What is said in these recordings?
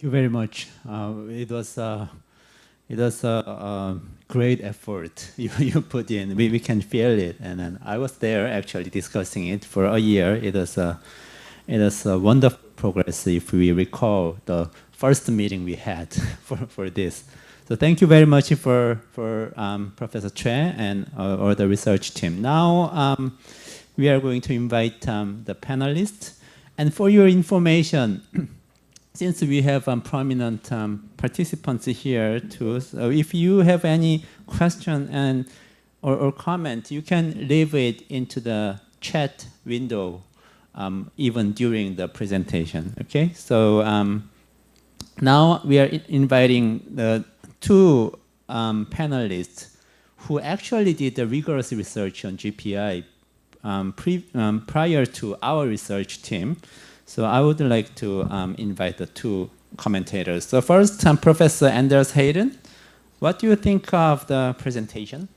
you very much. It was a great effort you put in. We can feel it, and then I was there actually discussing it for a year. It was a wonderful progress if we recall the first meeting we had for this. So thank you very much for Professor Choi and or the research team. Now we are going to invite the panelists, and for your information. Since we have prominent participants here too, so if you have any question or comment, you can leave it into the chat window even during the presentation. Okay, so now we are inviting the two panelists who actually did the rigorous research on GPI prior to our research team. So I would like to invite the two commentators. So first, Professor Anders Hayden, what do you think of the presentation?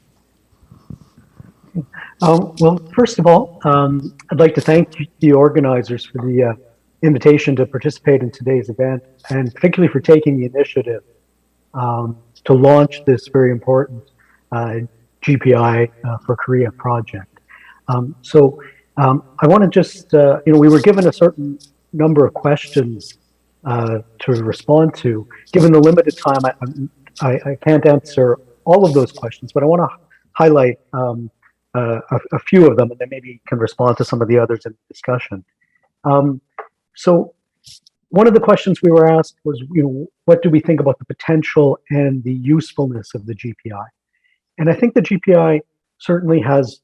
Well, first of all, I'd like to thank the organizers for the invitation to participate in today's event, and particularly for taking the initiative to launch this very important GPI for Korea project. I want to just, we were given a certain number of questions to respond to. Given the limited time, I can't answer all of those questions, but I want to highlight a few of them, and then maybe can respond to some of the others in the discussion. So one of the questions we were asked was, what do we think about the potential and the usefulness of the GPI? And I think the GPI certainly has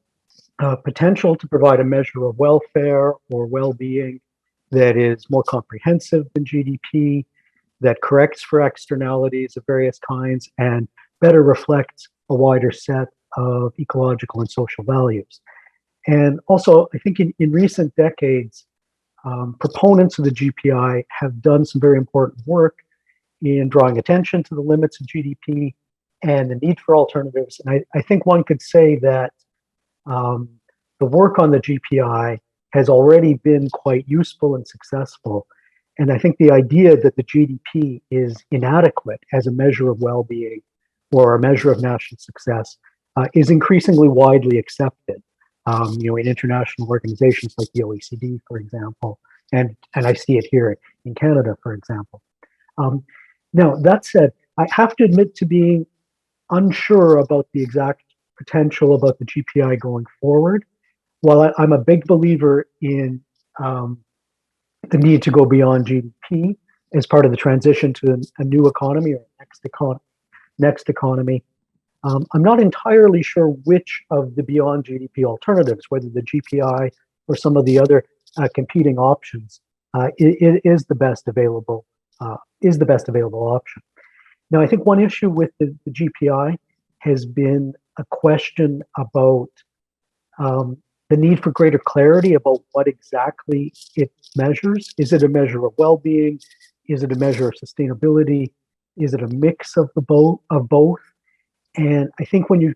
potential to provide a measure of welfare or well-being that is more comprehensive than GDP, that corrects for externalities of various kinds, and better reflects a wider set of ecological and social values. And also, I think in recent decades, proponents of the GPI have done some very important work in drawing attention to the limits of GDP and the need for alternatives. And I think one could say that the work on the GPI has already been quite useful and successful. And I think the idea that the GDP is inadequate as a measure of well-being or a measure of national success is increasingly widely accepted. In international organizations like the OECD, for example, and I see it here in Canada, for example. Now, that said, I have to admit to being unsure about the exact potential about the GPI going forward. While I'm a big believer in the need to go beyond GDP as part of the transition to a new economy or next economy, I'm not entirely sure which of the beyond GDP alternatives, whether the GPI or some of the other competing options, is the best available option. Now, I think one issue with the GPI has been a question about the need for greater clarity about what exactly it measures. Is it a measure of well-being? Is it a measure of sustainability? Is it a mix of both? And I think when you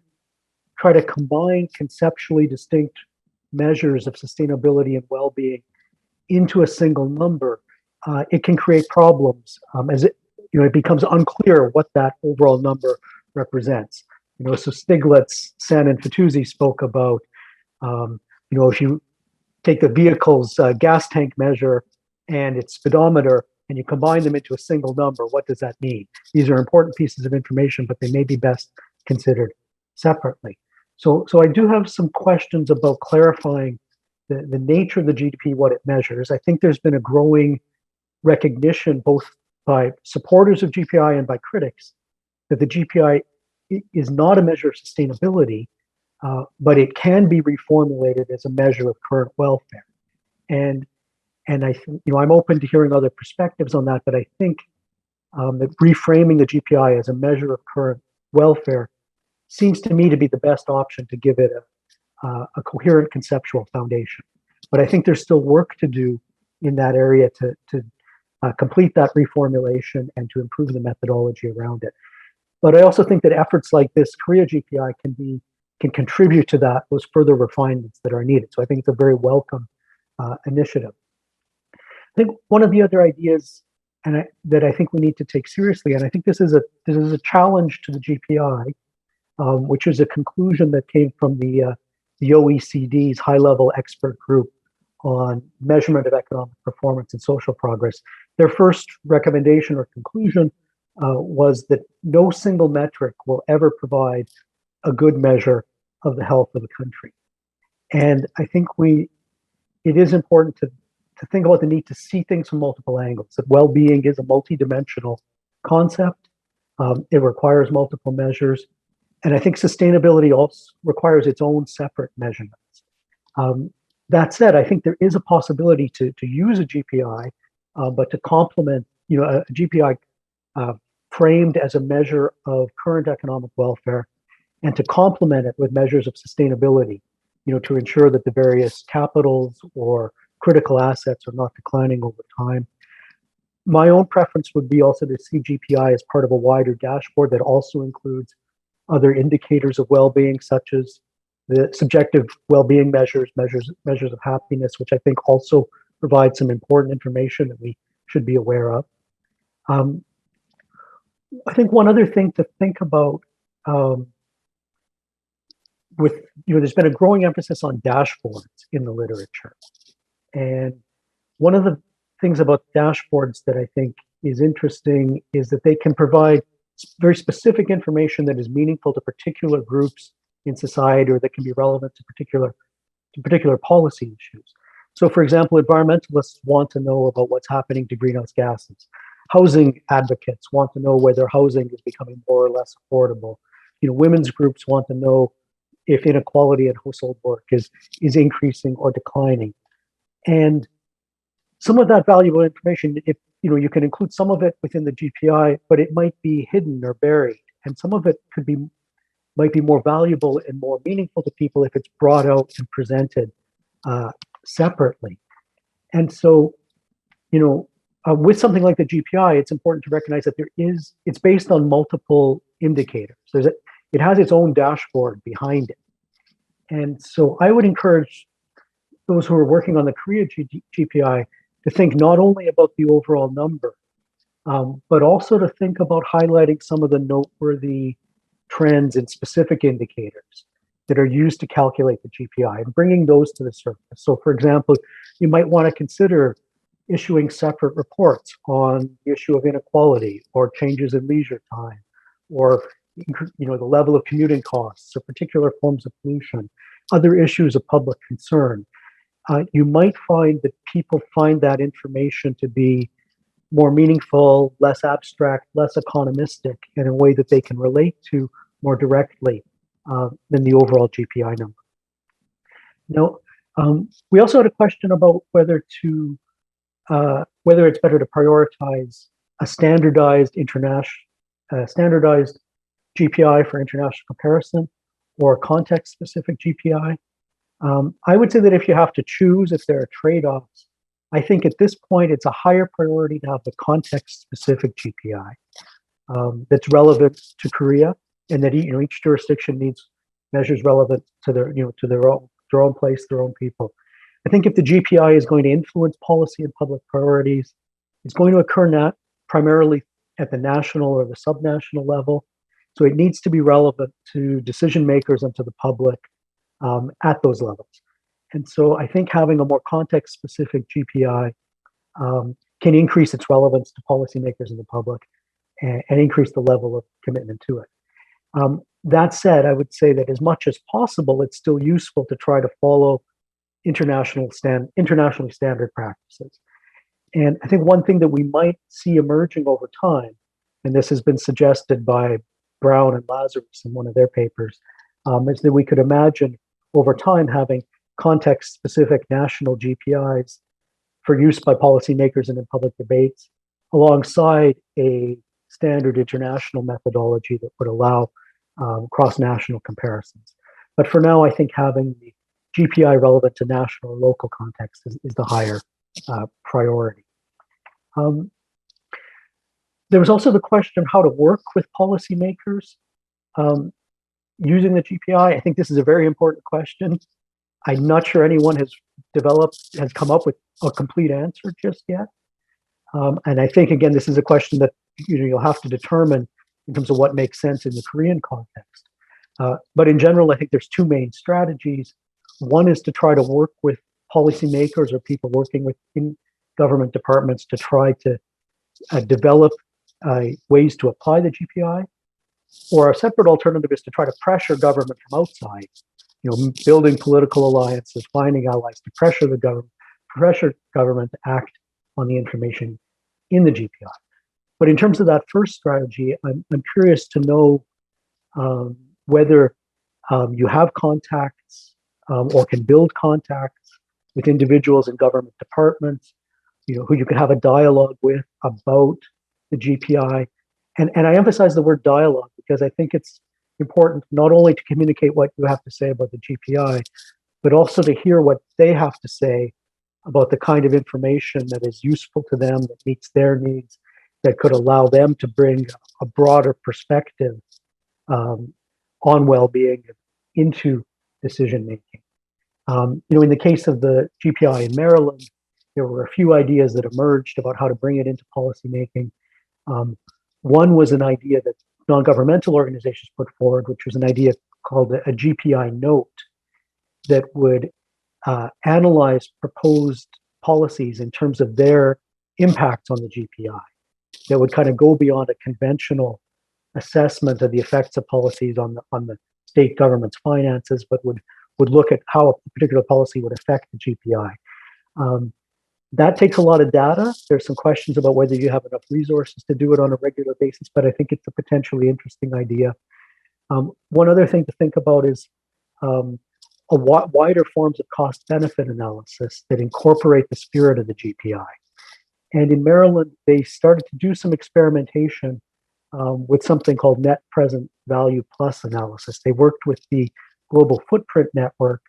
try to combine conceptually distinct measures of sustainability and well-being into a single number, it can create problems as it becomes unclear what that overall number represents. So Stiglitz, Sen, and Fitoussi spoke about, if you take the vehicle's gas tank measure and its speedometer and you combine them into a single number, what does that mean? These are important pieces of information, but they may be best considered separately. So I do have some questions about clarifying the nature of the GDP, what it measures. I think there's been a growing recognition, both by supporters of GPI and by critics, that the GPI is not a measure of sustainability, but it can be reformulated as a measure of current welfare. And I think, I'm open to hearing other perspectives on that, but I think that reframing the GPI as a measure of current welfare seems to me to be the best option to give it a coherent conceptual foundation. But I think there's still work to do in that area to complete that reformulation and to improve the methodology around it. But I also think that efforts like this Korea GPI can contribute to those further refinements that are needed. So I think it's a very welcome initiative. I think one of the other ideas that I think we need to take seriously. And I think this is a challenge to the GPI, which is a conclusion that came from the OECD's high-level expert group on measurement of economic performance and social progress. Their first recommendation or conclusion was that no single metric will ever provide a good measure of the health of a country. And I think it is important to think about the need to see things from multiple angles, that well-being is a multidimensional concept. It requires multiple measures. And I think sustainability also requires its own separate measurements. That said, I think there is a possibility to use a GPI, but to complement, a GPI framed as a measure of current economic welfare, and to complement it with measures of sustainability, to ensure that the various capitals or critical assets are not declining over time. My own preference would be also to see GPI as part of a wider dashboard that also includes other indicators of well-being, such as the subjective well-being measures of happiness, which I think also provide some important information that we should be aware of. I think one other thing to think about there's been a growing emphasis on dashboards in the literature. And one of the things about dashboards that I think is interesting is that they can provide very specific information that is meaningful to particular groups in society, or that can be relevant to particular policy issues. So, for example, environmentalists want to know about what's happening to greenhouse gases. Housing advocates want to know whether housing is becoming more or less affordable. Women's groups want to know if inequality in household work is increasing or declining. And some of that valuable information, if you can include some of it within the GPI, but it might be hidden or buried, and some of it might be more valuable and more meaningful to people if it's brought out and presented separately. And so, with something like the GPI, it's important to recognize that it's based on multiple indicators. It has its own dashboard behind it. And so I would encourage those who are working on the Korea GPI to think not only about the overall number, but also to think about highlighting some of the noteworthy trends and specific indicators that are used to calculate the GPI and bringing those to the surface. So, for example, you might want to consider issuing separate reports on the issue of inequality or changes in leisure time, or the level of commuting costs or particular forms of pollution, other issues of public concern. You might find that people find that information to be more meaningful, less abstract, less economistic, in a way that they can relate to more directly than the overall GPI number. Now, we also had a question about whether it's better to prioritize a standardized GPI for international comparison or context-specific GPI. I would say that if you have to choose, if there are trade-offs, I think at this point it's a higher priority to have the context-specific GPI that's relevant to Korea, and that each jurisdiction needs measures relevant to their own place, their own people. I think if the GPI is going to influence policy and public priorities, it's going to occur primarily at the national or the subnational level. So it needs to be relevant to decision makers and to the public at those levels. And so I think having a more context-specific GPI can increase its relevance to policymakers and the public, and increase the level of commitment to it. That said, I would say that as much as possible, it's still useful to try to follow internationally standard practices. And I think one thing that we might see emerging over time, and this has been suggested by Brown and Lazarus in one of their papers, is that we could imagine over time having context-specific national GPIs for use by policymakers and in public debates, alongside a standard international methodology that would allow cross-national comparisons. But for now, I think having the GPI relevant to national or local context is the higher priority. There was also the question of how to work with policymakers using the GPI. I think this is a very important question. I'm not sure anyone has come up with a complete answer just yet. And I think, again, this is a question that you'll have to determine in terms of what makes sense in the Korean context. But in general, I think there's two main strategies. One is to try to work with policymakers or people working within government departments to try to develop ways to apply the GPI. Or a separate alternative is to try to pressure government from outside, building political alliances, finding allies to pressure government to act on the information in the GPI. But in terms of that first strategy, I'm curious to know whether you have contacts or can build contacts with individuals in government departments, who you can have a dialogue with about the GPI. And I emphasize the word dialogue because I think it's important not only to communicate what you have to say about the GPI, but also to hear what they have to say about the kind of information that is useful to them, that meets their needs, that could allow them to bring a broader perspective on well-being into decision making. In the case of the GPI in Maryland, there were a few ideas that emerged about how to bring it into policymaking. One was an idea that non-governmental organizations put forward, which was an idea called a GPI note that would analyze proposed policies in terms of their impacts on the GPI, that would kind of go beyond a conventional assessment of the effects of policies on the state government's finances, but would look at how a particular policy would affect the GPI. That takes a lot of data. There's some questions about whether you have enough resources to do it on a regular basis, but I think it's a potentially interesting idea. One other thing to think about is wider forms of cost-benefit analysis that incorporate the spirit of the GPI. And in Maryland, they started to do some experimentation with something called net present value plus analysis. They worked with the Global Footprint Network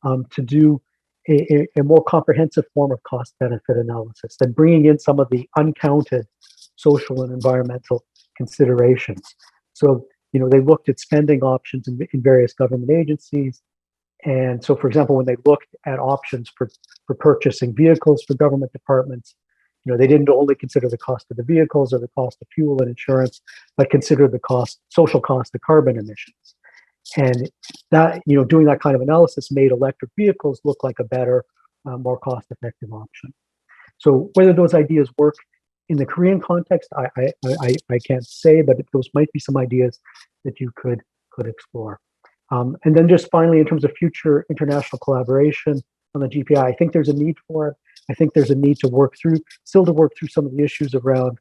to do a more comprehensive form of cost-benefit analysis than bringing in some of the uncounted social and environmental considerations. So, they looked at spending options in various government agencies. And so, for example, when they looked at options for purchasing vehicles for government departments, they didn't only consider the cost of the vehicles or the cost of fuel and insurance, but consider the social cost of carbon emissions. And that, doing that kind of analysis made electric vehicles look like a better, more cost-effective option. So whether those ideas work in the Korean context, I can't say, but those might be some ideas that you could explore. And then just finally, in terms of future international collaboration on the GPI, I think there's a need for it. I think there's a need to work through some of the issues around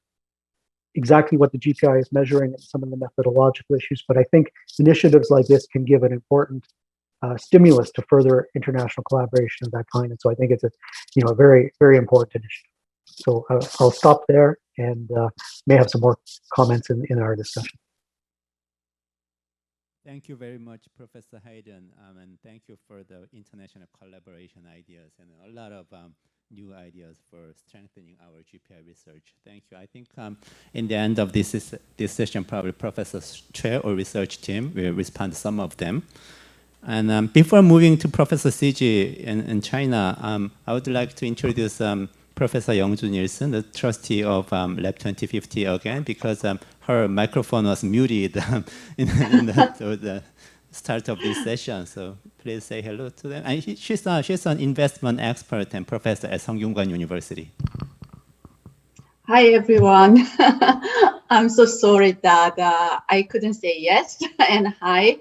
exactly what the GPI is measuring and some of the methodological issues. But I think initiatives like this can give an important stimulus to further international collaboration of that kind. And so I think it's a very, very important initiative. So I'll stop there and may have some more comments in our discussion. Thank you very much, Professor Hayden, and thank you for the international collaboration ideas and a lot of new ideas for strengthening our GPI research. Thank you. I think in the end of this session, probably Professor Choi or research team will respond to some of them. And before moving to Professor CG in China, I would like to introduce Professor Youngju Nielsen, the trustee of Lab 2050 again, because her microphone was muted in the start of this session. So please say hello to them. And she's an investment expert and professor at Seongyungan University. Hi, everyone. I'm so sorry that I couldn't say yes and hi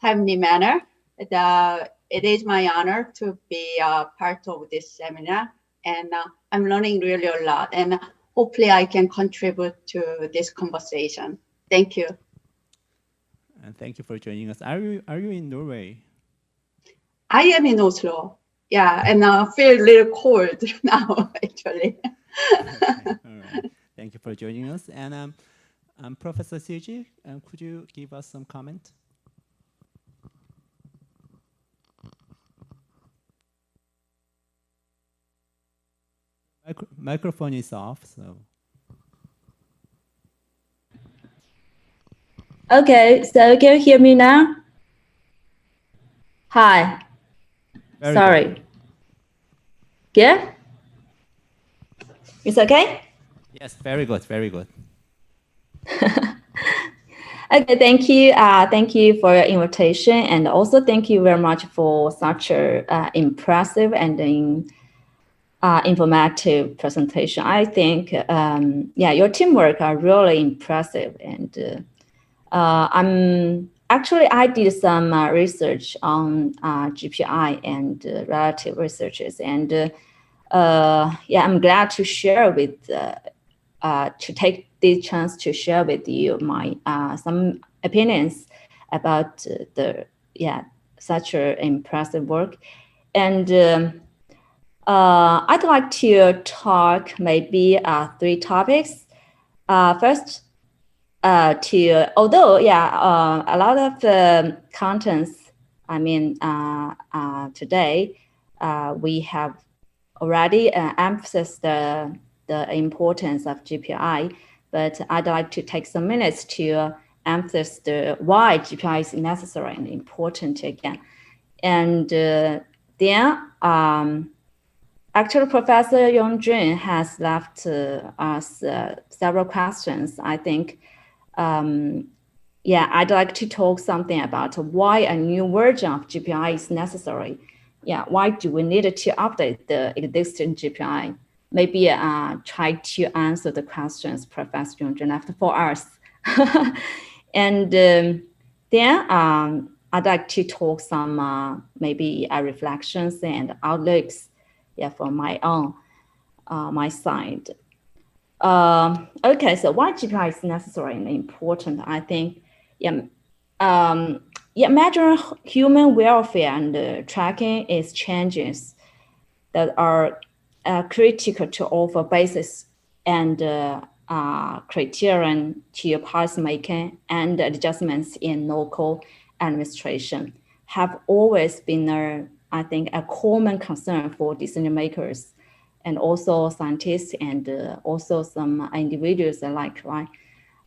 timely manner. It is my honor to be part of this seminar, and I'm learning really a lot, and hopefully I can contribute to this conversation. Thank you. And thank you for joining us. Are you in Norway? I am in Oslo. Yeah, and I feel a little cold now, actually. Okay. All right. Thank you for joining us. And Professor CG, could you give us some comment? Microphone is off, so. Okay, so can you hear me now? Hi. Very Sorry. good. Yeah? It's okay? Yes, very good, very good. Okay, thank you. Thank you for your invitation, and also thank you very much for such a impressive and informative presentation. I think, yeah, your teamwork are really impressive, and I did some research on GPI and relative researches, and yeah, I'm glad to share with to take this chance to share with you my some opinions about the such a impressive work, and I'd like to talk maybe 3 topics. First, although a lot of contents, I mean today we have already emphasized the importance of GPI, but I'd like to take some minutes to emphasize why GPI is necessary and important again. And then actually Professor Jung has left us several questions. I think, I'd like to talk something about why a new version of GPI is necessary. Why do we need to update the existing GPI? Maybe try to answer the questions Professor Jung left for us. And then I'd like to talk some maybe reflections and outlooks from my own my side. Okay, so why GPI is necessary and important? I think, measuring human welfare and tracking its changes that are critical to offer basis and criterion to policymaking and adjustments in local administration have always been, I think, a common concern for decision makers and also scientists and also some individuals alike, right?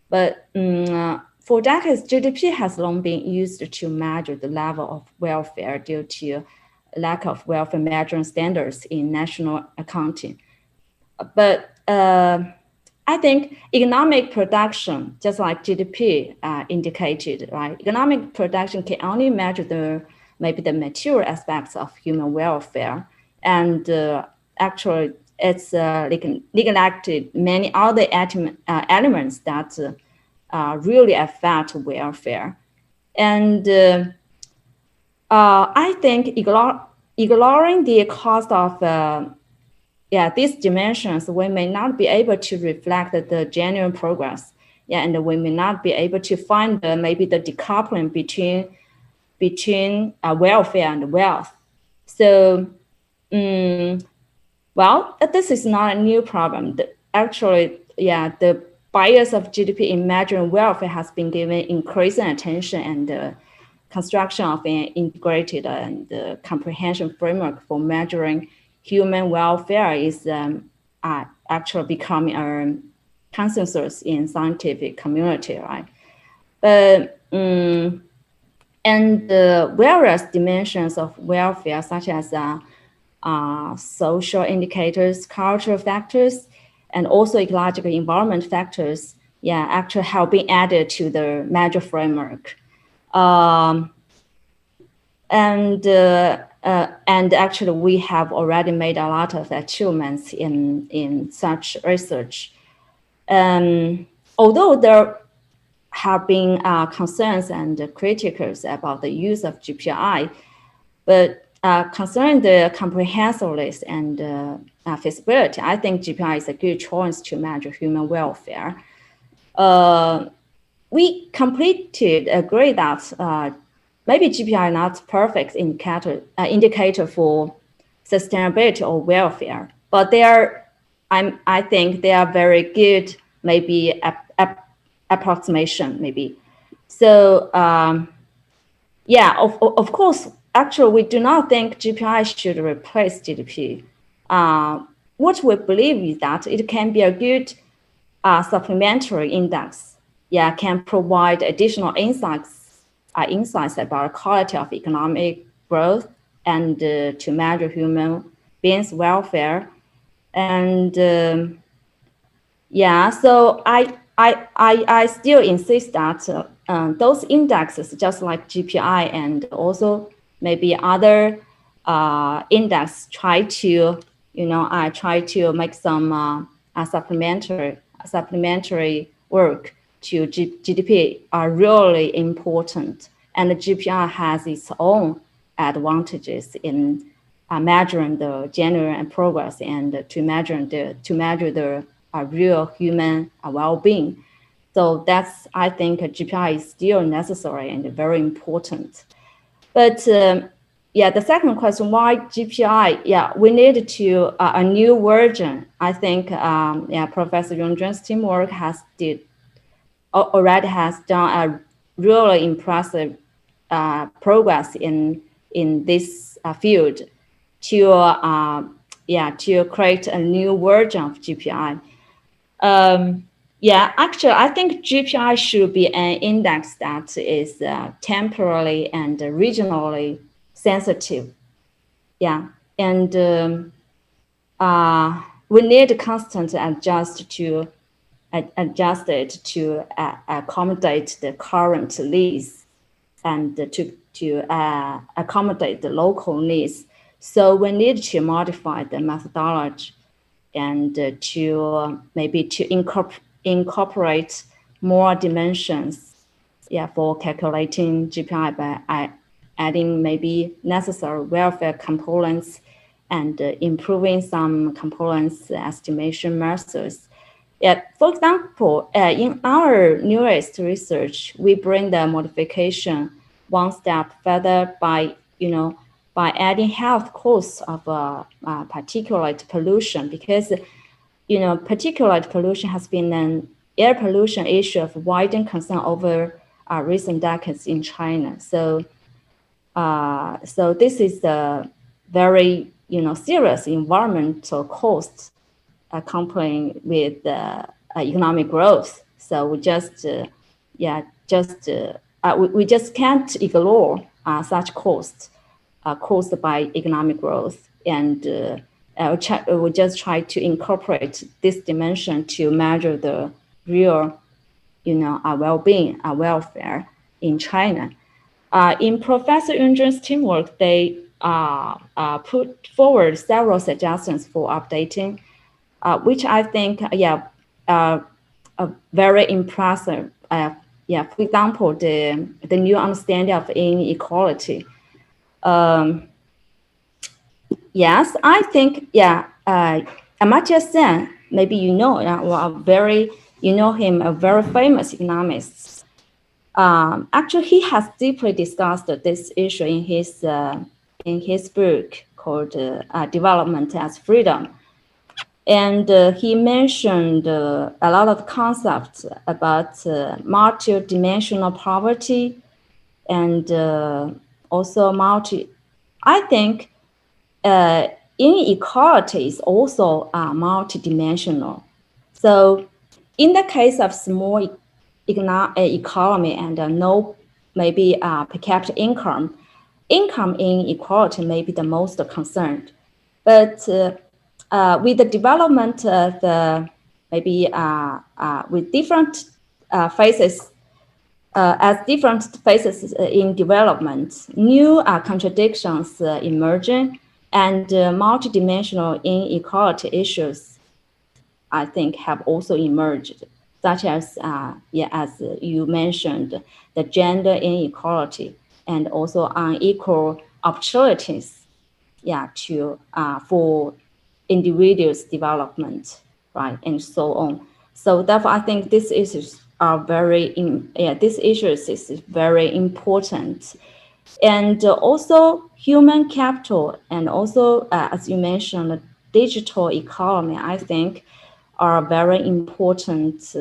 But for decades, GDP has long been used to measure the level of welfare due to lack of welfare measuring standards in national accounting. But I think economic production, just like GDP indicated, right? Economic production can only measure maybe the material aspects of human welfare, and actually it's neglected many other elements that really affect welfare. And I think ignoring the cost of these dimensions, we may not be able to reflect the genuine progress. And we may not be able to find maybe the decoupling between welfare and wealth. So, well, this is not a new problem. Actually, the bias of GDP in measuring welfare has been given increasing attention, and construction of an integrated and comprehensive framework for measuring human welfare is actually becoming a consensus in scientific community, right? But and various dimensions of welfare, such as social indicators, cultural factors, and also ecological environment factors, actually have been added to the measure framework. And actually, we have already made a lot of achievements in such research. Although there have been concerns and critics about the use of GPI, but concerning the comprehensiveness and feasibility, I think GPI is a good choice to measure human welfare. We completely agree that maybe GPI is not perfect indicator for sustainability or welfare, but I think they are very good, maybe approximation, maybe. So of course, actually, we do not think GPI should replace GDP. What we believe is that it can be a good supplementary index. Can provide additional insights about quality of economic growth and to measure human beings' welfare. And Yeah, so I still insist that those indexes, just like GPI and also maybe other index, try to, I try to make some supplementary work to GDP are really important. And the GPI has its own advantages in measuring the genuine progress and to measure the real human well-being. So that's, I think, GPI is still necessary and very important. But yeah, the second question, why GPI? Yeah, we need to a new version. I think yeah, Professor Yongzhen's teamwork already has done a really impressive progress in this field to to create a new version of GPI. Yeah, actually, I think GPI should be an index that is temporally and regionally sensitive. Yeah, and we need constant adjust it to accommodate the current needs and to accommodate the local needs. So we need to modify the methodology and to maybe to incorporate more dimensions, yeah, for calculating GPI by adding maybe necessary welfare components and improving some components estimation methods. Yeah, for example, in our newest research, we bring the modification one step further by by adding health costs of particulate pollution, because particulate pollution has been an air pollution issue of widened concern over recent decades in China. So so this is the very serious environmental costs accompanying with economic growth. So we just we just can't ignore such costs caused by economic growth, and we just try to incorporate this dimension to measure the real well-being, welfare in China. In Professor Yunzhen's teamwork, they put forward several suggestions for updating, which I think, very impressive. Yeah, for example, the new understanding of inequality. Yes, I think, Amartya Sen, maybe you know him, a very famous economist. Actually, he has deeply discussed this issue in his book called Development as Freedom. And he mentioned a lot of concepts about multidimensional poverty and also I think inequality is also multidimensional. So in the case of small economy and no maybe per capita income inequality may be the most concerned. But with the development of maybe with different phases, as different phases in development, new contradictions emerging, and multidimensional inequality issues, I think, have also emerged, such as, as you mentioned, the gender inequality and also unequal opportunities, for individuals' development, right, and so on. So therefore, I think these issues are very important. And also human capital, and also, as you mentioned, digital economy, I think, are very important.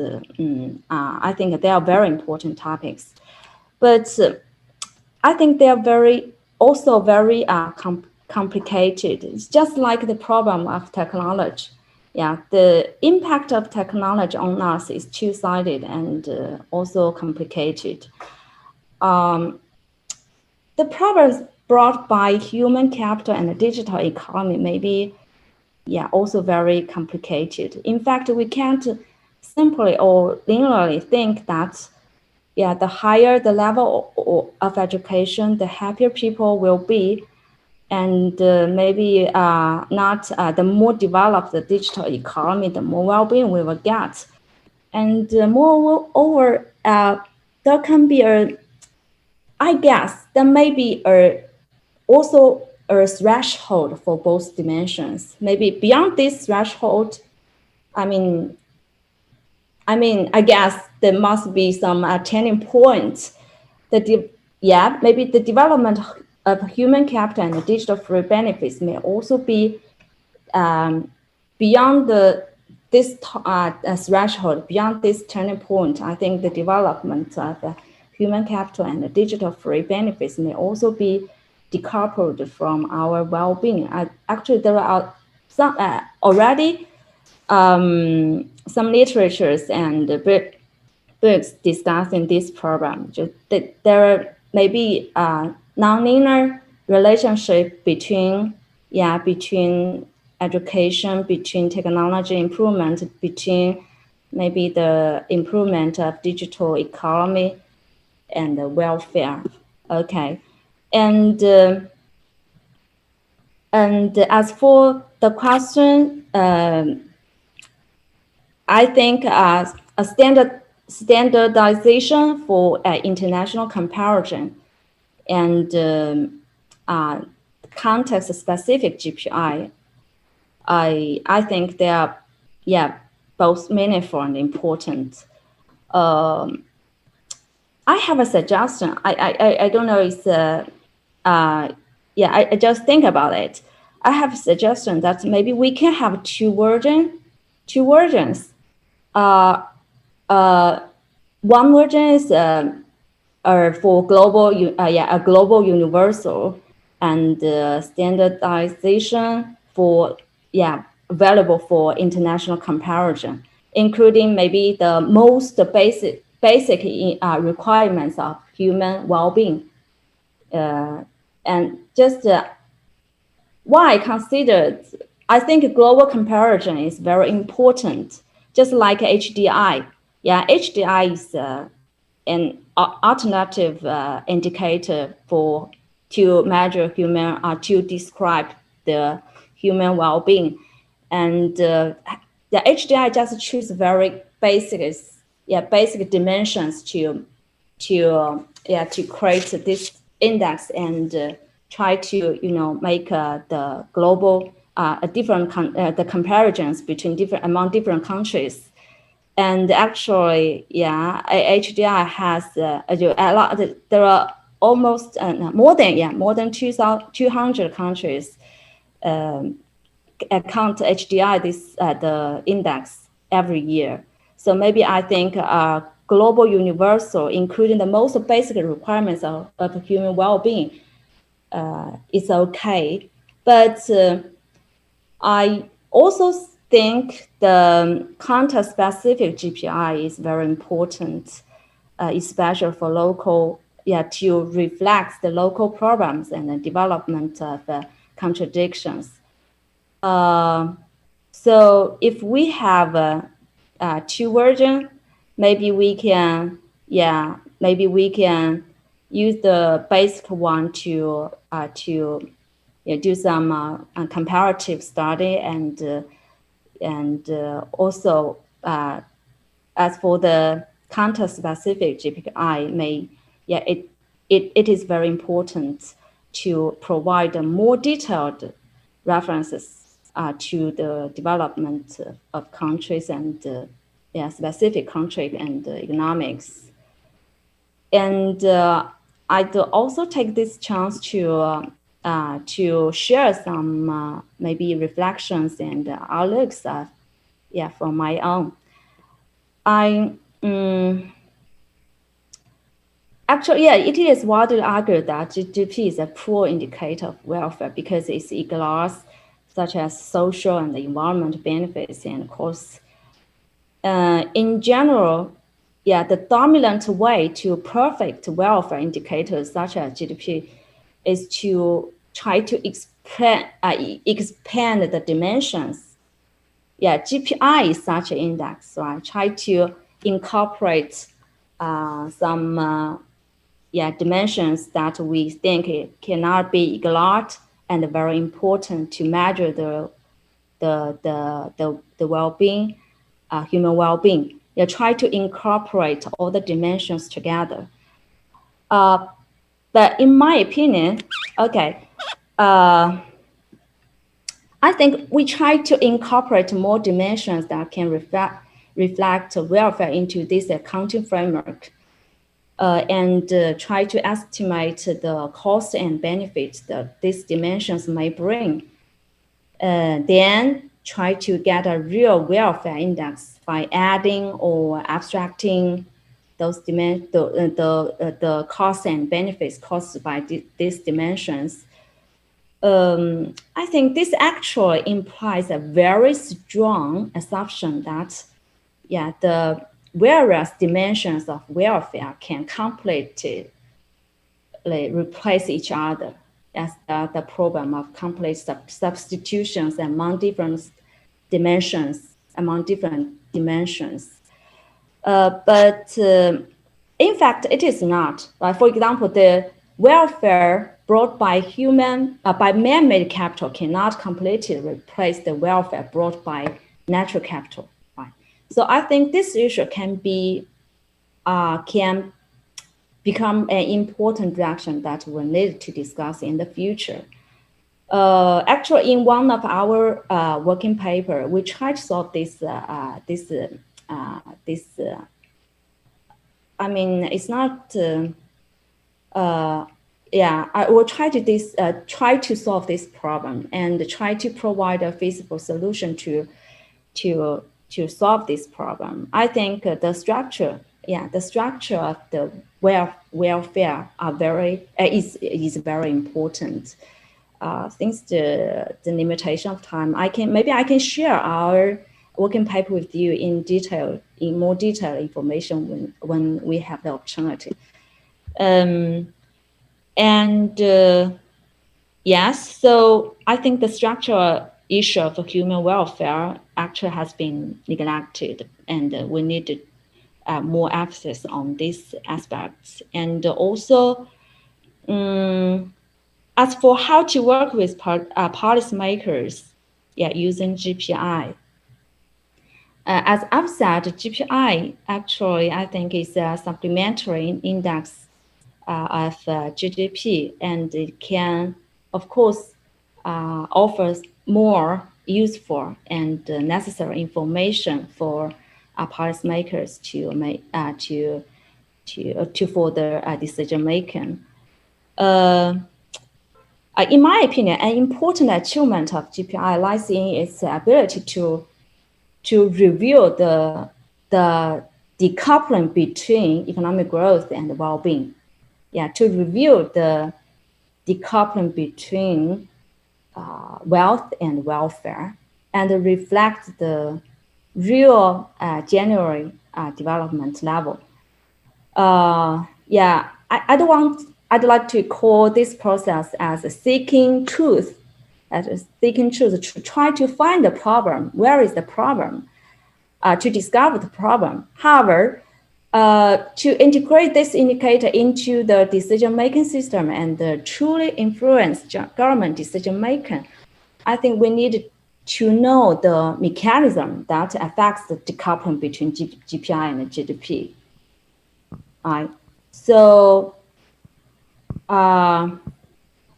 I think they are very important topics. But I think they are very complicated. It's just like the problem of technology. Yeah, the impact of technology on us is two-sided and also complicated. The problems brought by human capital and the digital economy may be, also very complicated. In fact, we can't simply or linearly think that, yeah, the higher the level of education, the happier people will be, and maybe not the more developed the digital economy, the more well-being we will get. And moreover, there can be I guess there may be also a threshold for both dimensions. Maybe beyond this threshold, I guess there must be some turning points. Maybe the development of human capital and the digital free benefits may also be beyond this threshold, beyond this turning point. I think the development of human capital and the digital free benefits may also be decoupled from our well-being. Actually, there are some already some literatures and books discussing this problem. Just that there may be a nonlinear relationship between education, between technology improvement, between maybe the improvement of digital economy and the welfare. Okay, and as for the question, I think a standardization for international comparison and context-specific GPI, I think they are, both meaningful and important. I have a suggestion. I don't know if I just think about it. I have a suggestion that maybe we can have two versions. One version is for global, a global universal, and standardization for, available for international comparison, including maybe the most basic requirements of human well-being. And just why I considered, I think global comparison is very important, just like HDI. Yeah, HDI is an alternative indicator to measure to describe the human well-being. And the HDI just choose very basic dimensions to create this index and try to make the global the comparisons among different countries. And actually, HDI has a lot. There are almost more than 200 countries account HDI the index every year. So maybe I think global universal, including the most basic requirements of human well-being, is okay. But I also think the context-specific GPI is very important, especially for local, to reflect the local problems and the development of contradictions. So if we have two versions, maybe we can use the basic one to do some comparative study, and also as for the context-specific GPI, it is very important to provide more detailed references to the development of countries and specific country and economics. And I'd also take this chance to share some maybe reflections and outlooks from my own. Actually, it is widely argued that GDP is a poor indicator of welfare because it ignores such as social and environmental benefits and costs. In general, the dominant way to perfect welfare indicators such as GDP is to try to expand the dimensions, GPI is such an index. So I try to incorporate some dimensions that we think it cannot be ignored and very important to measure the well-being, human well-being. Try to incorporate all the dimensions together. But in my opinion, I think we try to incorporate more dimensions that can reflect welfare into this accounting framework, and try to estimate the cost and benefits that these dimensions may bring. Then try to get a real welfare index by adding or abstracting those the costs and benefits caused by these dimensions. I think this actually implies a very strong assumption that, the various dimensions of welfare can completely replace each other. That's the problem of complete substitutions among different dimensions, But in fact, it is not. For example, the welfare brought by man-made capital cannot completely replace the welfare brought by natural capital. Right? So I think this issue can become an important direction that we need to discuss in the future. Actually, in one of our working paper, we try to solve this. I mean, it's not. I will try to solve this problem and try to provide a feasible solution to solve this problem. I think the structure of the welfare is very important. Since the limitation of time, I can share our working paper with you in more detailed information when we have the opportunity. Yes, so I think the structural issue of human welfare actually has been neglected, and we need more emphasis on these aspects. And also, as for how to work with policymakers, using GPI. As I've said, GPI actually, I think, is a supplementary index of GDP, and it can, of course, offer more useful and necessary information for policymakers to make to further decision making. In my opinion, an important achievement of GPI lies in its ability to review the decoupling between economic growth and well-being. To review the decoupling between wealth and welfare, and reflect the real genuine development level. I'd like to call this process as a seeking truth. To try to find the problem. Where is the problem? To discover the problem. However, to integrate this indicator into the decision-making system and truly influence government decision-making, I think we need to know the mechanism that affects the decoupling between GPI and GDP. So, well,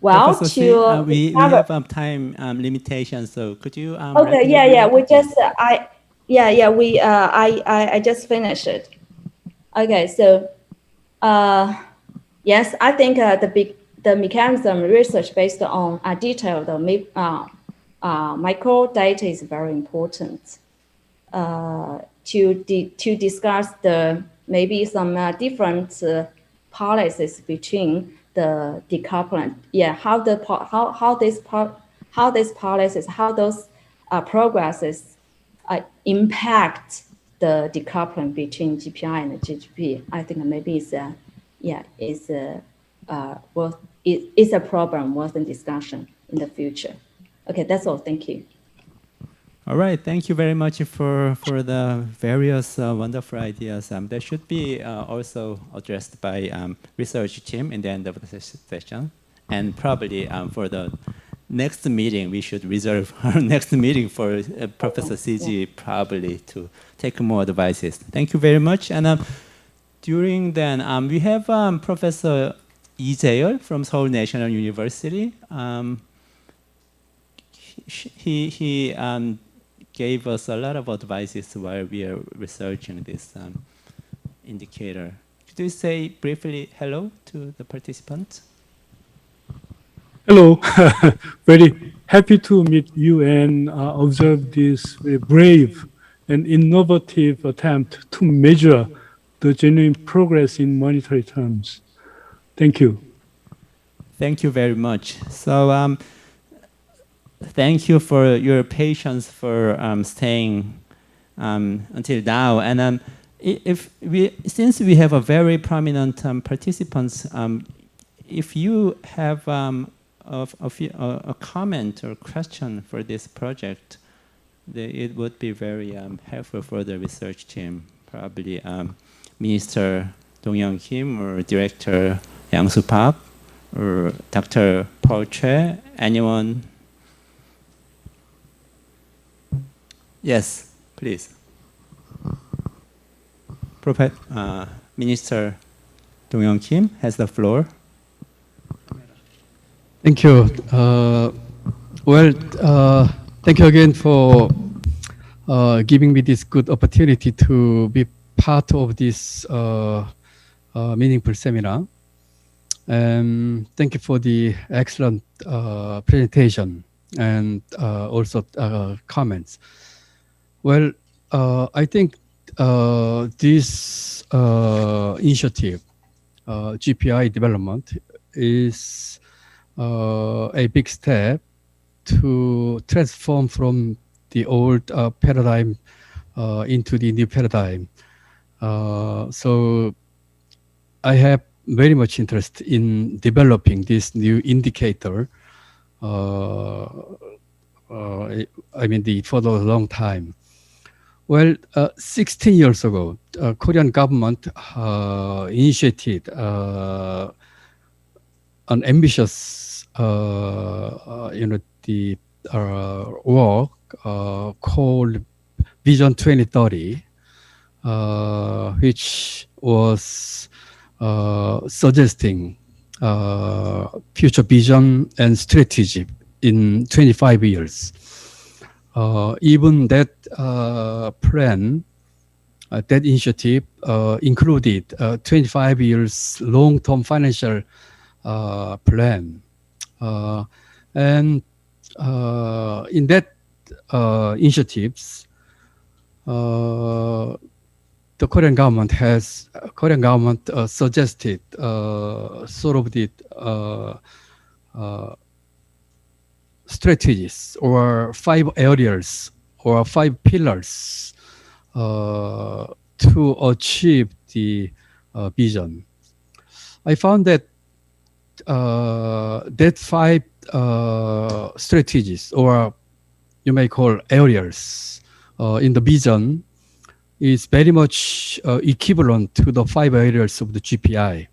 Professor we have time limitations, so could you? Okay, we just I just finished it. Okay, so yes, I think the mechanism research based on detailed micro data is very important to discuss maybe some different policies between the decoupling. How these policies, how those progresses impact the decoupling between GPI and GDP. I think maybe it's a problem worth in discussion in the future. Okay, that's all. Thank you. All right, thank you very much for the various wonderful ideas. That should be also addressed by research team in the end of the session. And probably for the next meeting, we should reserve our next meeting for Professor CG probably to take more advices. Thank you very much. And during then, we have Professor Lee Jae-yeol from Seoul National University. He gave us a lot of advices while we are researching this indicator. Could you say briefly hello to the participants? Hello, very happy to meet you and observe this very brave and innovative attempt to measure the genuine progress in monetary terms. Thank you. Thank you very much. So thank you for your patience for staying until now. And since we have a very prominent participants, if you have a comment or question for this project, it would be very helpful for the research team. Probably Minister Dong-Young Kim or Director Yang-Soo Park or Dr. Paul Choi, anyone? Yes, please. Minister Dong-Young Kim has the floor. Thank you. Thank you again for giving me this good opportunity to be part of this meaningful seminar. And thank you for the excellent presentation and also comments. Well, I think this initiative, GPI development, is a big step to transform from the old paradigm into the new paradigm. So I have very much interest in developing this new indicator. For the long time. Well, 16 years ago, Korean government initiated an ambitious, work called Vision 2030, which was suggesting future vision and strategy in 25 years. Even that plan, that initiative included 25 years long-term financial plan. And in that initiatives, the Korean government suggested sort of the strategies or 5 areas or 5 pillars to achieve the vision. I found that that 5 strategies, or you may call areas in the vision, is very much equivalent to the 5 areas of the GPI.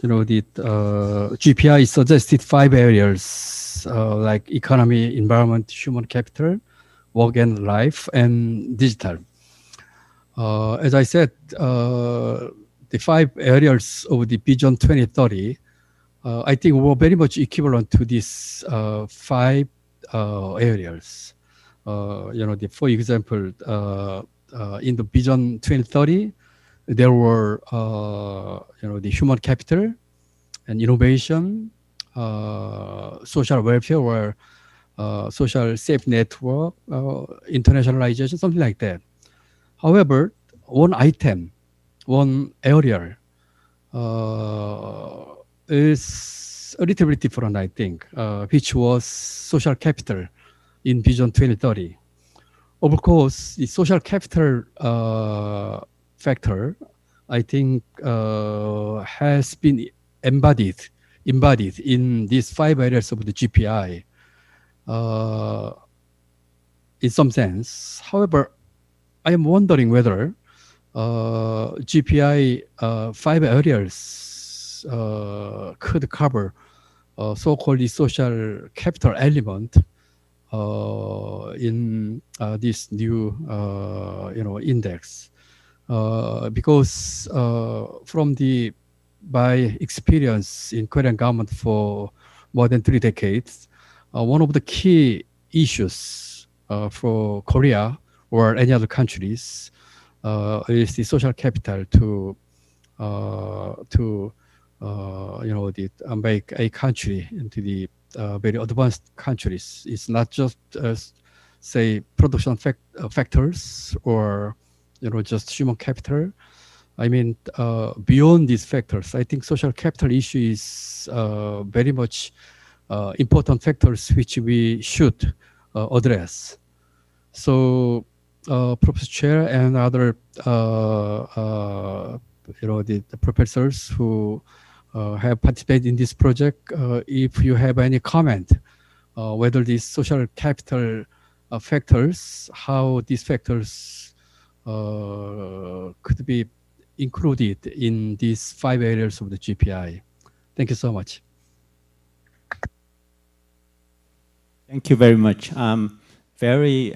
The GPI suggested 5 areas like economy, environment, human capital, work and life, and digital. As I said, the 5 areas of the Vision 2030, I think were very much equivalent to these 5 areas. For example, in the Vision 2030, there were, the human capital and innovation, social welfare, or social safe network, internationalization, something like that. However, one item, one area is a little bit different, I think, which was social capital in Vision 2030. Of course, the social capital factor, I think, has been embodied in these 5 areas of the GPI. in some sense. However, I am wondering whether GPI 5 areas could cover so-called social capital element in this new index, because from my experience in Korean government for more than 3 decades, one of the key issues for Korea or any other countries is the social capital to make a country into the very advanced countries. It's not just say production factors or just human capital. I mean, beyond these factors, I think social capital issue is very much important factors which we should address. So, Professor Chair and other the professors who have participated in this project, if you have any comment, whether these social capital factors, how these factors could be included in these 5 areas of the GPI. Thank you so much. Thank you very much. Very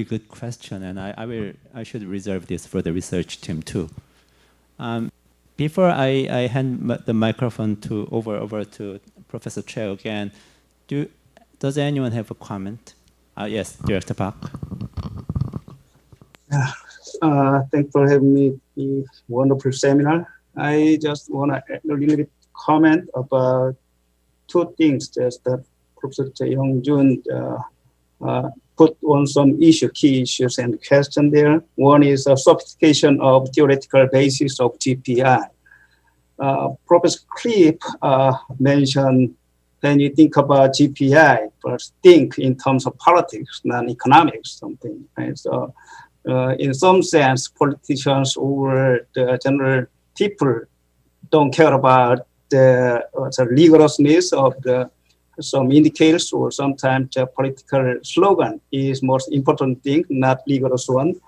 good question, and I should reserve this for the research team too. Before I hand the microphone over to Professor Choi again, does anyone have a comment? Yes, Director Park. Thanks for having me in this wonderful seminar. I just want to add a little bit comment about 2 things that Professor Young Jun put on some key issues and question there. One is a sophistication of theoretical basis of GPI. Professor Cliff mentioned when you think about GPI, first think in terms of politics, not economics, something. Right? So, in some sense, politicians or the general people don't care about the rigorousness of some indicators, or sometimes the political slogan is most important thing, not rigorous one.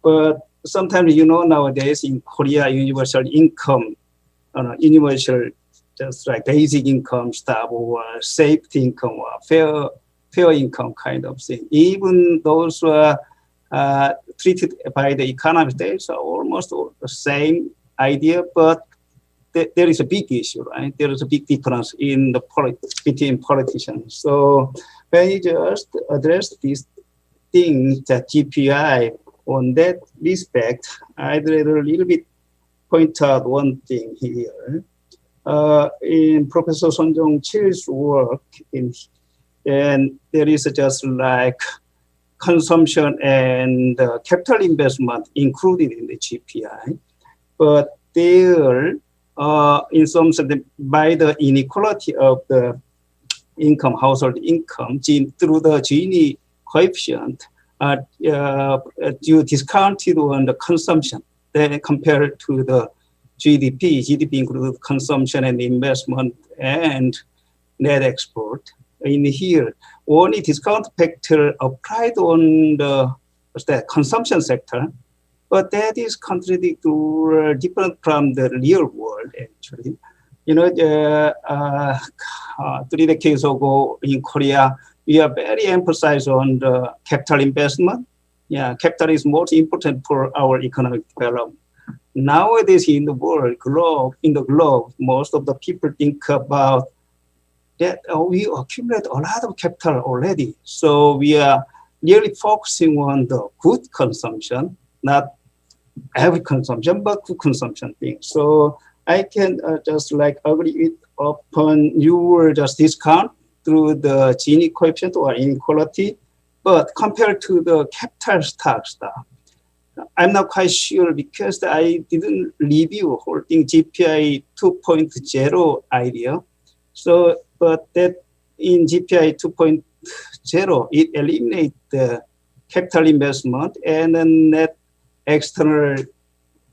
But sometimes, nowadays in Korea, universal income, universal just like basic income stuff, or safety income, or fair income kind of thing. Even those who are treated by the economists, they are almost the same idea, but there is a big issue, right? There is a big difference in between politicians. So when you just address these things, that GPI, on that respect, I'd rather a little bit point out one thing here. In Professor Son Jong-chil's work, and there is just like consumption and capital investment included in the GPI, but there, in some sense, by the inequality of the income, household income, through the Gini coefficient, you discounted on the consumption, then compared to the GDP. GDP includes consumption and investment and net export. In here, only discount factor applied on the consumption sector, but that is contradictory, different from the real world, actually. 3 decades ago in Korea, we are very emphasized on the capital investment. Yeah, capital is most important for our economic development. Nowadays in the globe, most of the people think about that we accumulate a lot of capital already. So we are really focusing on the good consumption, not every consumption, but good consumption thing. So I can just like agree upon your just discount through the Gini coefficient or inequality, but compared to the capital stock stuff, I'm not quite sure because I didn't review whole thing GPI 2.0 idea. So, but that in GPI 2.0, it eliminates the capital investment and then net external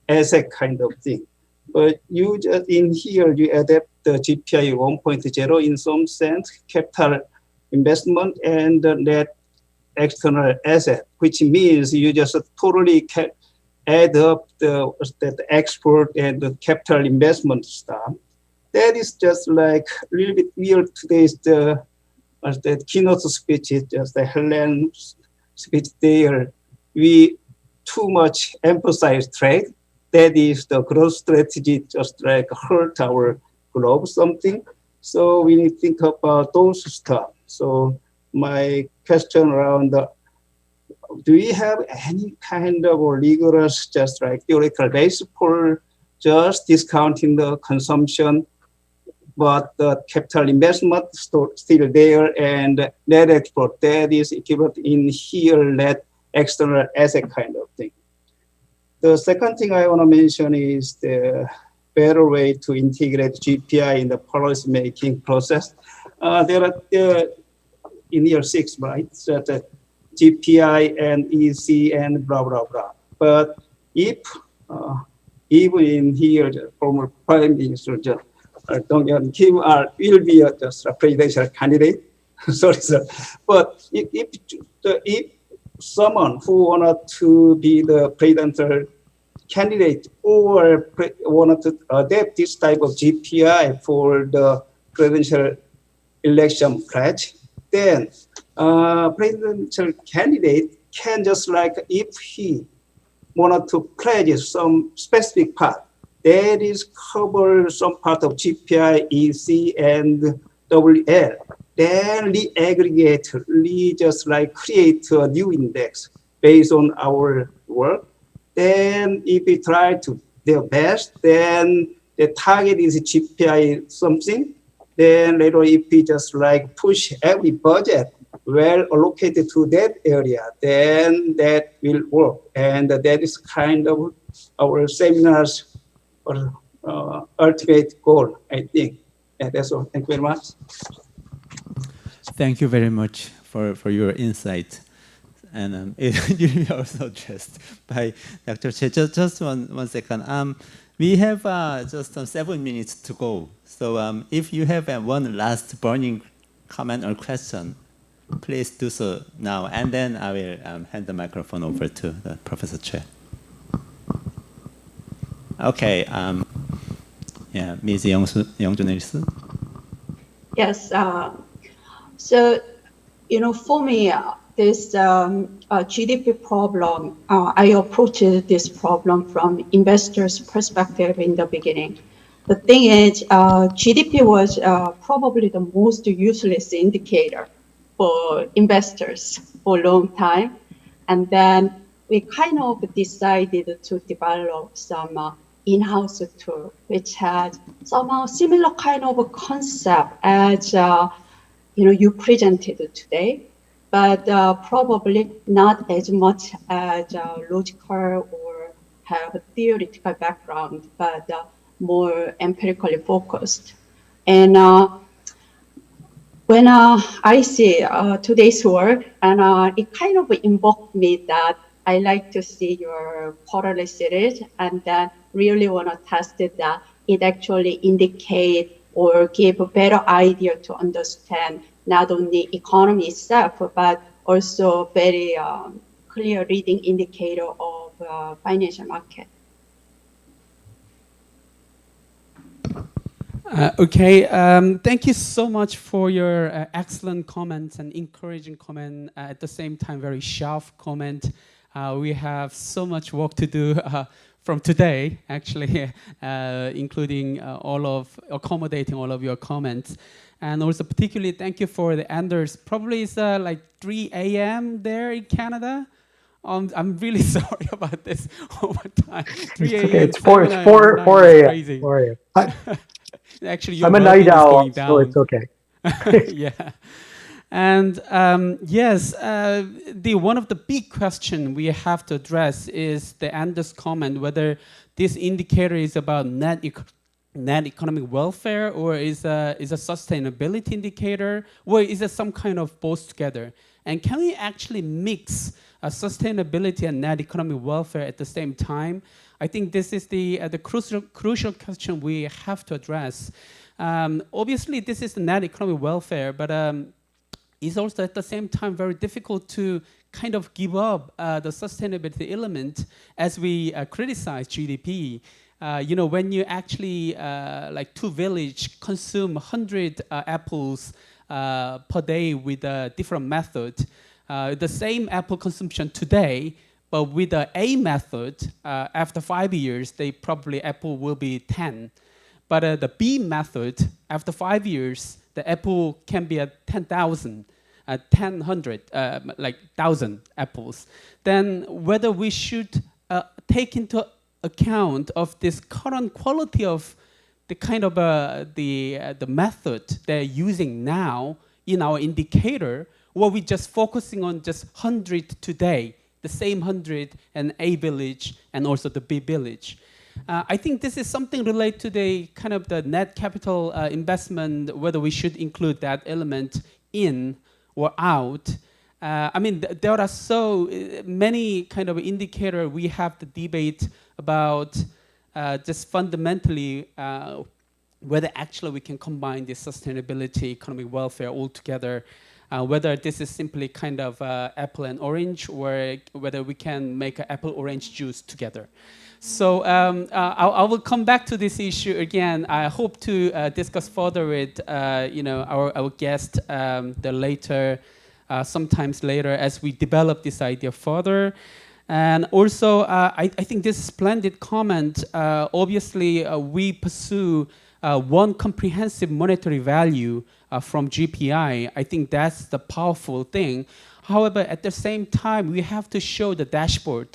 asset kind of thing. But you just in here, you adapt the GPI 1.0 in some sense, capital investment and the net external asset, which means you just totally add up the export and the capital investment stuff. That is just like a little bit weird. Today's the keynote speech is just the Helena speech there. We too much emphasize trade. That is the growth strategy just like hurt our globe something. So we need to think about those stuff. So my question around do we have any kind of rigorous just like theoretical base for just discounting the consumption, but the capital investment still there and net export that is equivalent in here net external asset kind of thing. The second thing I want to mention is the better way to integrate GPI in the policy making process. There are in year 6, right? So the GPI and EC and blah blah blah. But if even in here, the former Prime Minister Dong Kim will be just a presidential candidate. Sorry, sir. But if someone who wanted to be the presidential candidate or wanted to adapt this type of GPI for the presidential election pledge, then presidential candidate can just like if he wanted to pledge some specific part, that is cover some part of GPI, EC, and WL. Then re-aggregate, just like create a new index based on our work. Then if we try to their best, then the target is GPI something. Then later if we just like push every budget well allocated to that area, then that will work. And that is kind of our seminars or ultimate goal, I think. And that's all. Thank you very much. Thank you very much for your insight. And you are also addressed by Dr. Choi. Just one second. We have just 7 minutes to go. So if you have one last burning comment or question, please do so now. And then I will hand the microphone over to Professor Choi. Okay. Yeah, Ms. Young-Jun. Yes. So, for me, this GDP problem, I approached this problem from investors' perspective in the beginning. The thing is, GDP was probably the most useless indicator for investors for a long time. And then we kind of decided to develop some in-house tool, which had somehow similar kind of a concept as you presented today, but probably not as much as logical or have a theoretical background, but more empirically focused. And when I see today's work, and it kind of invoked me that I like to see your quarterly series, and then really want to test it that it actually indicate or give a better idea to understand not only economy itself, but also very clear leading indicator of financial market. Okay, thank you so much for your excellent comments and encouraging comment, at the same time very sharp comment. We have so much work to do from today, actually, including accommodating all of your comments. And also particularly thank you for the Anders. Probably it's like 3 a.m. there in Canada. I'm really sorry about this over time. 3 a.m. It's 4 a.m. Crazy. 4 a.m. Actually, your I'm a night well-being is owl, going so down. it's okay. Yeah. And yes, one of the big question we have to address is the Anders comment, whether this indicator is about net economic welfare, or is a sustainability indicator, or is it some kind of both together? And can we actually mix sustainability and net economic welfare at the same time? I think this is the crucial question we have to address. Obviously, this is the net economic welfare, but it's also at the same time very difficult to kind of give up the sustainability element as we criticize GDP. When you actually, like two village consume 100 apples per day with a different method, the same apple consumption today, but with the A method, after 5 years, apple will be 10. But the B method, after 5 years, the apple can be at 10,000. 1,000 like 1,000 apples, then whether we should take into account of this current quality of the kind of the method they're using now in our indicator, or we just focusing on just 100 today, the same 100 in A village and also the B village. I think this is something related to the kind of the net capital investment, whether we should include that element in or out. There are so many kind of indicators we have to debate about just fundamentally whether actually we can combine this sustainability, economic welfare all together, whether this is simply kind of apple and orange, or whether we can make an apple-orange juice together. So I will come back to this issue again. I hope to discuss further with our guest sometimes later as we develop this idea further. And also, I think this splendid comment, obviously we pursue one comprehensive monetary value from GPI. I think that's the powerful thing. However, at the same time, we have to show the dashboard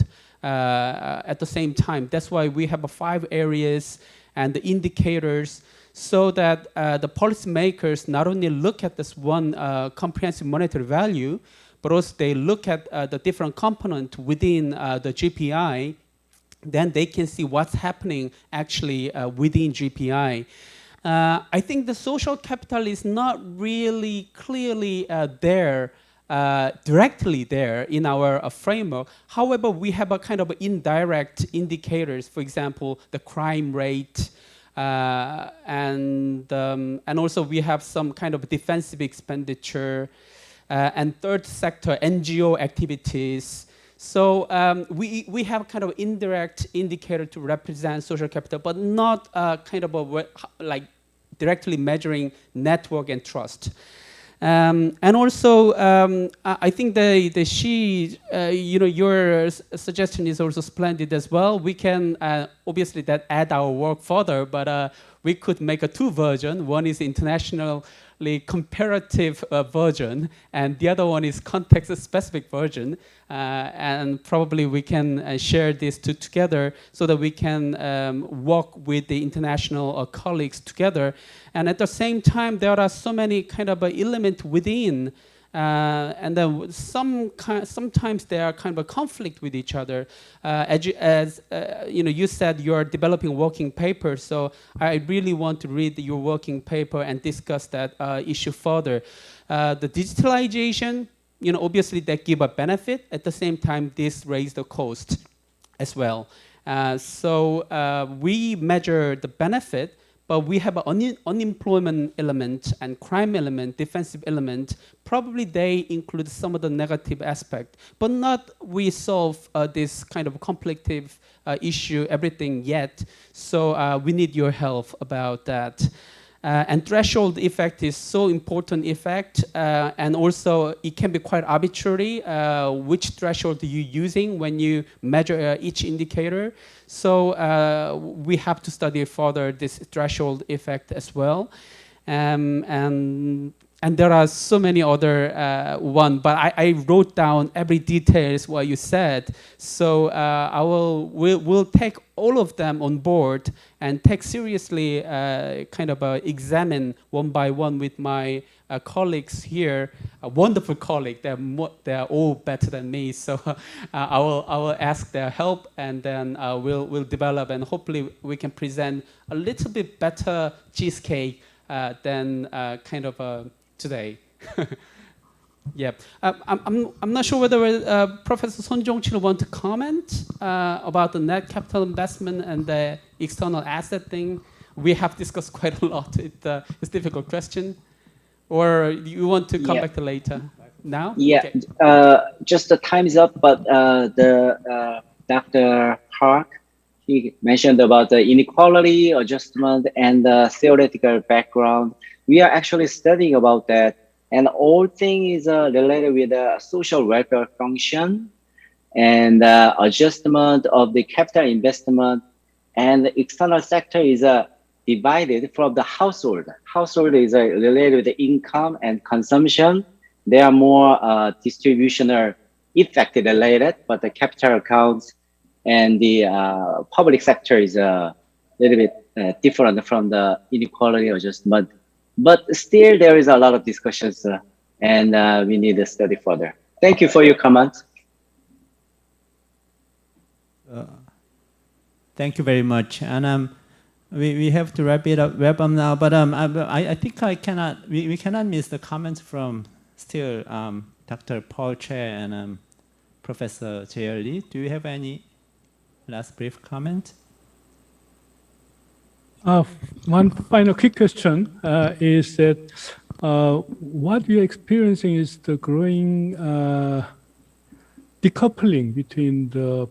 at the same time. That's why we have 5 areas and the indicators, so that the policymakers not only look at this one comprehensive monetary value, but also they look at the different components within the GPI. Then they can see what's happening actually within GPI. I think the social capital is not really clearly directly there in our framework. However, we have a kind of indirect indicators, for example, the crime rate, and also we have some kind of defensive expenditure, and third sector, NGO activities. So we have kind of indirect indicator to represent social capital, but not kind of like directly measuring network and trust. And also, I think your suggestion is also splendid as well. We can obviously that add our work further, but we could make a 2 version. One is internationally comparative version, and the other one is context-specific version. And probably we can share these two together so that we can work with the international colleagues together. And at the same time, there are so many kind of elements within, and then sometimes they are kind of a conflict with each other. You said you are developing working paper, so I really want to read your working paper and discuss that issue further. The digitalization, obviously that give a benefit. At the same time, this raise the cost as well. So we measure the benefit, but we have an unemployment element and crime element, defensive element. Probably they include some of the negative aspect, but not we solve this kind of conflictive issue, everything yet. So we need your help about that. And threshold effect is so important effect, and also it can be quite arbitrary which threshold you're using when you measure each indicator. So we have to study further this threshold effect as well. And there are so many other one, but I wrote down every details what you said. So we'll take all of them on board and take seriously, kind of examine one by one with my colleagues here. A wonderful colleague, they're all better than me. So I will ask their help, and then we'll develop, and hopefully we can present a little bit better cheesecake than kind of today. Yeah, I'm not sure whether Professor Son Jong-chil want to comment about the net capital investment and the external asset thing. We have discussed quite a lot. It's a difficult question, or you want to come back to later? Now? Yeah, Okay. just the time is up, but Dr. Park, he mentioned about the inequality adjustment and the theoretical background. We are actually studying about that, and all thing is related with the social welfare function and adjustment of the capital investment, and the external sector is divided from the household. Household is related with the income and consumption. They are more distributional effect related, but the capital accounts and the public sector is a little bit different from the inequality adjustment. But still, there is a lot of discussions, and we need to study further. Thank you for your comments. Thank you very much. And we have to wrap up now. But I think we cannot miss the comments from still Dr. Paul Choi and Professor Wonjae Lee. Do you have any last brief comment? One final quick question is that what we are experiencing is the growing decoupling between the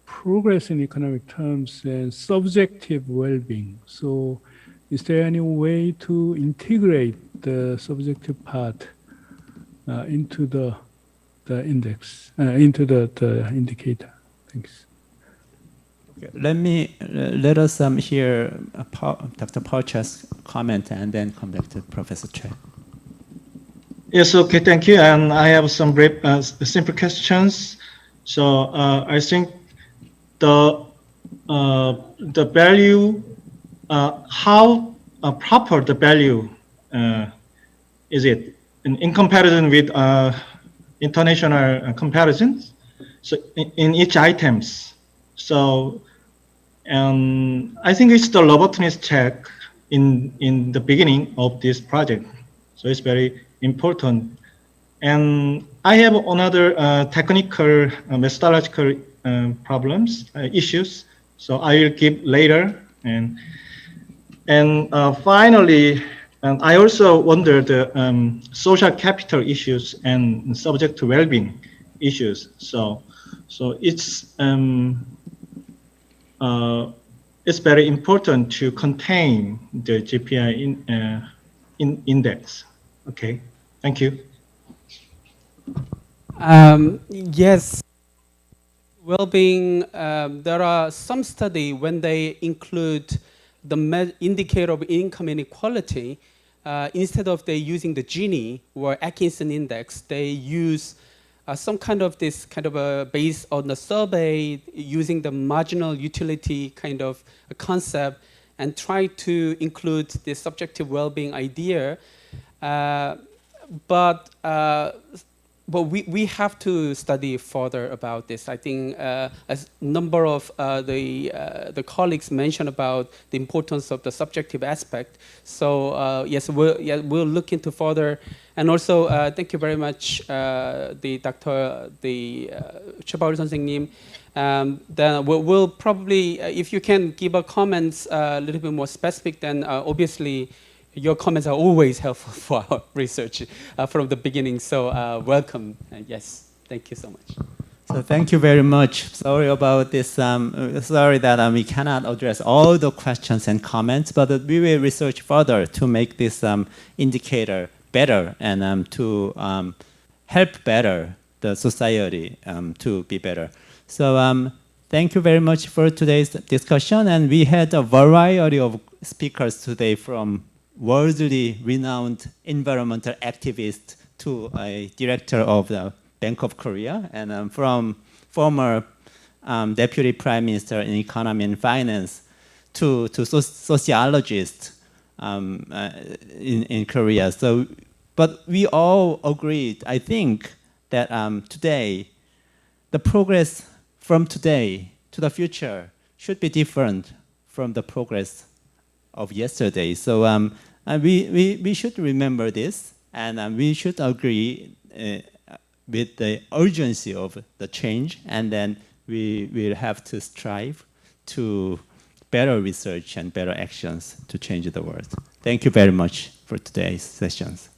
progress in economic terms and subjective well-being. So is there any way to integrate the subjective part into the index, into the indicator? Thanks. Okay. Let us hear Dr. Paul Choi's comment and then come back to Professor Choi. Yes, okay, thank you. And I have some brief, simple questions. So I think the value, how proper the value is it in comparison with international comparisons? So in each items. So I think it's the robustness check in the beginning of this project. So it's very important. And I have another technical methodological problems, issues. So I will give later. And finally, I also wonder the social capital issues and subject to well-being issues. So it's very important to contain the GPI index. Okay, thank you. Yes, well-being, there are some study when they include the indicator of income inequality, instead of they using the Gini or Atkinson index, they use some kind of this kind of a based on the survey using the marginal utility kind of a concept and try to include the subjective well-being idea. But we have to study further about this. I think as number of the colleagues mentioned about the importance of the subjective aspect. So yes, we'll look into further. And also thank you very much, the Choi 선생님. Then we'll probably, if you can give a comments a little bit more specific, then obviously your comments are always helpful for our research from the beginning. So welcome. Yes, thank you so much. So thank you very much. Sorry about this. Sorry that we cannot address all the questions and comments, but we will research further to make this indicator better and to help better the society to be better. So thank you very much for today's discussion. And we had a variety of speakers today, from worldly renowned environmental activist to a director of the Bank of Korea, and from former deputy prime minister in economy and finance to sociologists in Korea. So, but we all agreed, I think, that today, the progress from today to the future should be different from the progress of yesterday. So we should remember this, and we should agree with the urgency of the change, and then we will have to strive to better research and better actions to change the world. Thank you very much for today's sessions.